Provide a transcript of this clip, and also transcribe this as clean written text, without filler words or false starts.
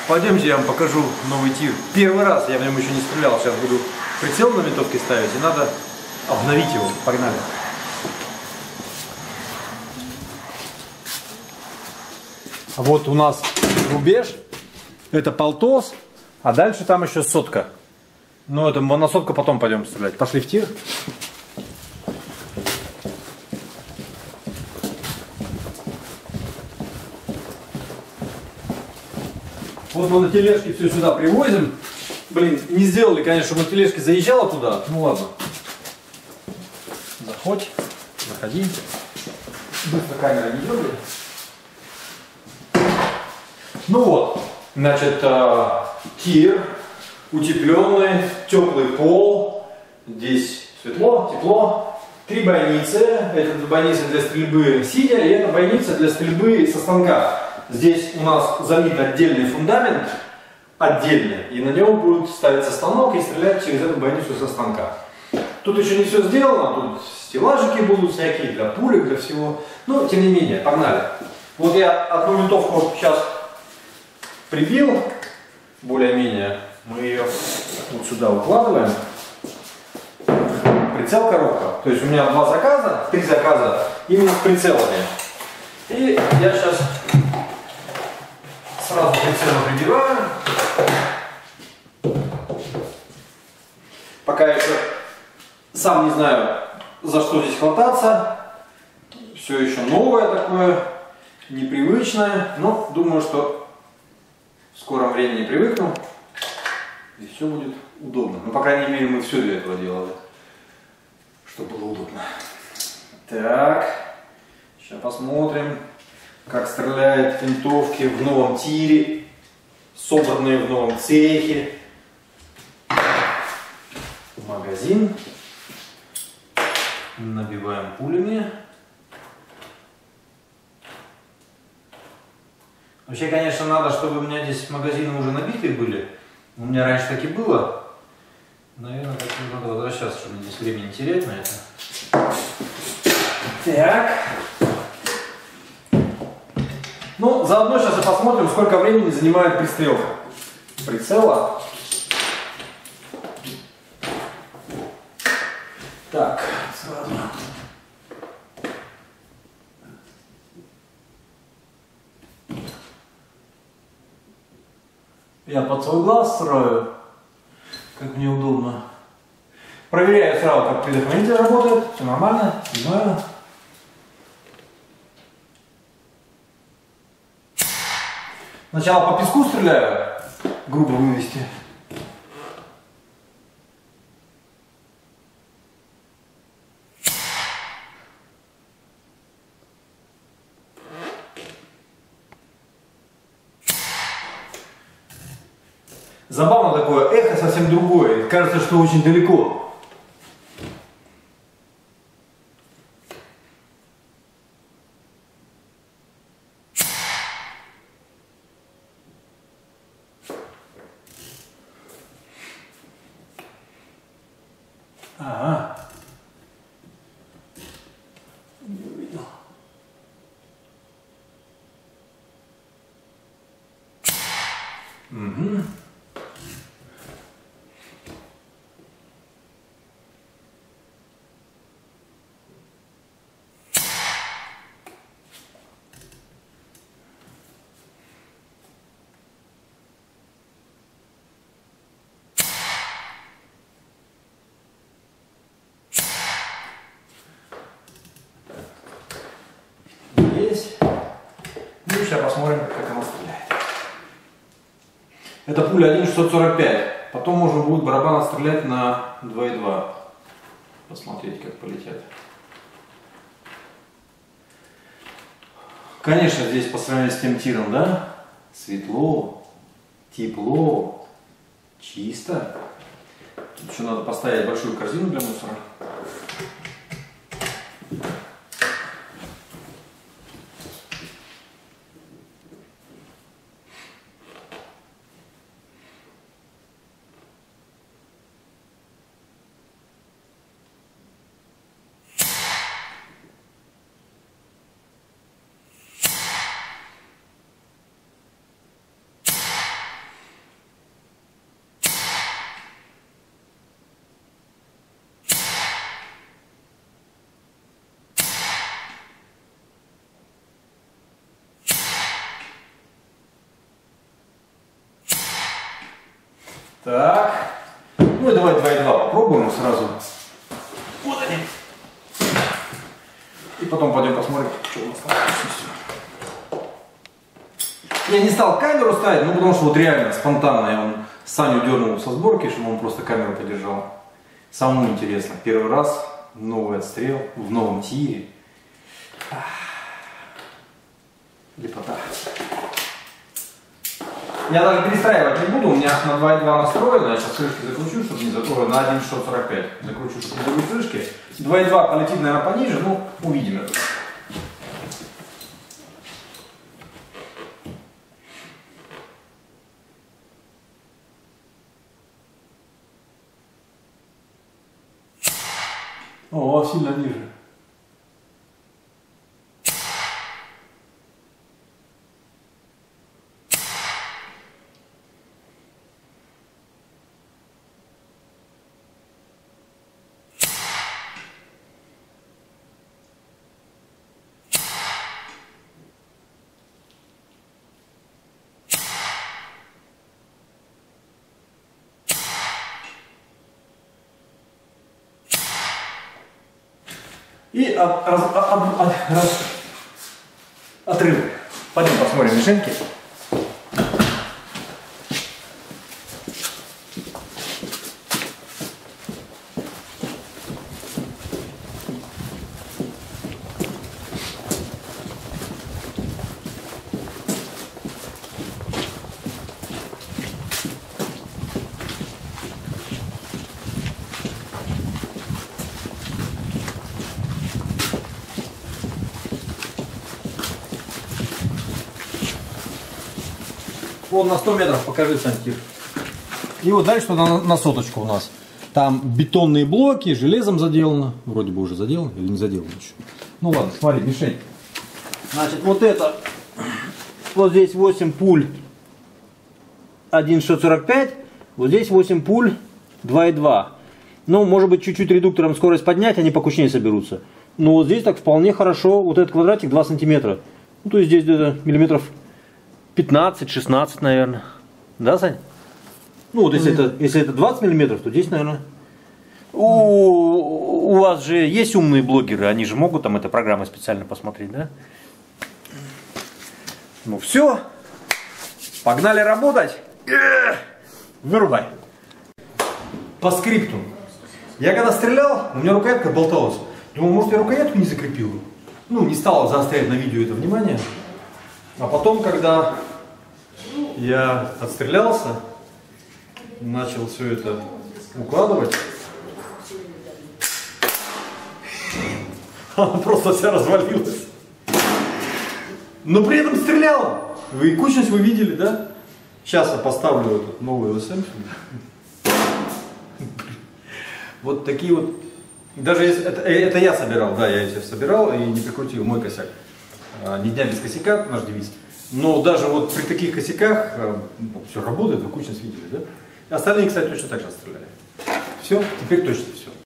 Пойдемте, я вам покажу новый тир. Первый раз я в нем еще не стрелял. Сейчас буду прицел на винтовке ставить, и надо обновить его. Погнали. Вот у нас рубеж. Это полтос, а дальше там еще сотка. Ну, это на сотку потом пойдем стрелять. Пошли в тир. Вот мы на тележке все сюда привозим. Блин, не сделали, конечно, чтобы на тележке заезжала туда. Ну ладно. Заходи, заходи. Быстро камера не дергает. Ну вот, значит, тир, утепленный, теплый пол. Здесь светло, тепло. 3 бойницы. Это бойница для стрельбы сидя, и это бойница для стрельбы со станка. Здесь у нас залит отдельный фундамент, отдельный, и на нем будет ставиться станок и стрелять через эту бойницу со станка. Тут еще не все сделано, тут стеллажики будут всякие для пулек, для всего. Но, тем не менее, погнали. Вот я одну винтовку сейчас прибил, более-менее. Мы ее вот сюда укладываем. Прицел коробка. То есть у меня 2 заказа, 3 заказа именно с прицелами. И я сейчас сразу прицел прибиваю. Пока еще сам не знаю, за что здесь хвататься. Все еще новое такое, непривычное. Но думаю, что в скором времени привыкну. И все будет удобно. Ну, по крайней мере, мы все для этого делали, чтобы было удобно. Так, сейчас посмотрим, как стреляют винтовки в новом тире, собранные в новом цехе. Магазин. Набиваем пулями. Вообще, конечно, надо, чтобы у меня здесь магазины уже набитые были. У меня раньше так и было. Наверное, так и надо возвращаться, чтобы здесь времени не терять на это. Так. Ну, заодно сейчас и посмотрим, сколько времени занимает пристрелка прицела. Так, сразу. Я под свой глаз строю, как мне удобно. Проверяю сразу, как предохранитель работает, все нормально, снимаю. Сначала по песку стреляю, грубо вывести. Забавно такое, эхо совсем другое. Кажется, что очень далеко. Ага. Не увидел. Угу. Есть. Ну и сейчас посмотрим, как она стреляет. Это пуля 1.645. Потом можно будет барабан отстрелять на 2.2. Посмотреть, как полетят. Конечно, здесь по сравнению с тем тиром, да? Светло, тепло, чисто. Тут еще надо поставить большую корзину для мусора. Так. Ну и давай 2,2 попробуем сразу. Вот они. И потом пойдем посмотрим, что у нас там точностью. Я не стал камеру ставить, ну потому что вот реально спонтанно я Саню дернул со сборки, чтобы он просто камеру подержал. Самому интересно. Первый раз новый отстрел в новом тире. Лепота. Я даже перестраивать не буду, у меня на 2,2 настроено, я сейчас крышки закручу, чтобы не закрою, на 1,645 закручу, чтобы не забыть крышки. 2,2 полетит, наверное, пониже, ну, увидим это. О, сильно ниже. И отрыв. Пойдем посмотрим мишеньки. Вот на 100 метров покажи, Сантир. И вот дальше на соточку у нас. Там бетонные блоки, железом заделано. Вроде бы уже заделано или не заделано еще. Ну ладно, смотри, мишень. Значит, вот это. Вот здесь 8 пуль 1,645. Вот здесь 8 пуль 2,2. Ну, может быть, чуть-чуть редуктором скорость поднять, они покучнее соберутся. Но вот здесь так вполне хорошо. Вот этот квадратик 2 сантиметра. Ну, то есть здесь где-то миллиметров 15-16, наверное. Да, Сань? Ну, вот если это 20 миллиметров, то здесь, наверное... У вас же есть умные блогеры, они же могут там это программы специально посмотреть, да? Ну все, погнали работать. Вырубай. По скрипту. Я когда стрелял, у меня рукоятка болталась. Думал, может, я рукоятку не закрепил. Ну, не стал заострять на видео это внимание. А потом, когда я отстрелялся, начал все это укладывать, она просто вся развалилась. Но при этом стрелял. Вы кучность вы видели, да? Сейчас я поставлю этот новый ОСМ. Вот такие вот. Даже если это я собирал, да, я эти собирал и не прикрутил, мой косяк. Ни дня без косяка, наш девиз. Но даже вот при таких косяках все работает, вы кучность видели, да? Остальные, кстати, точно так же стреляли. Все, теперь точно все.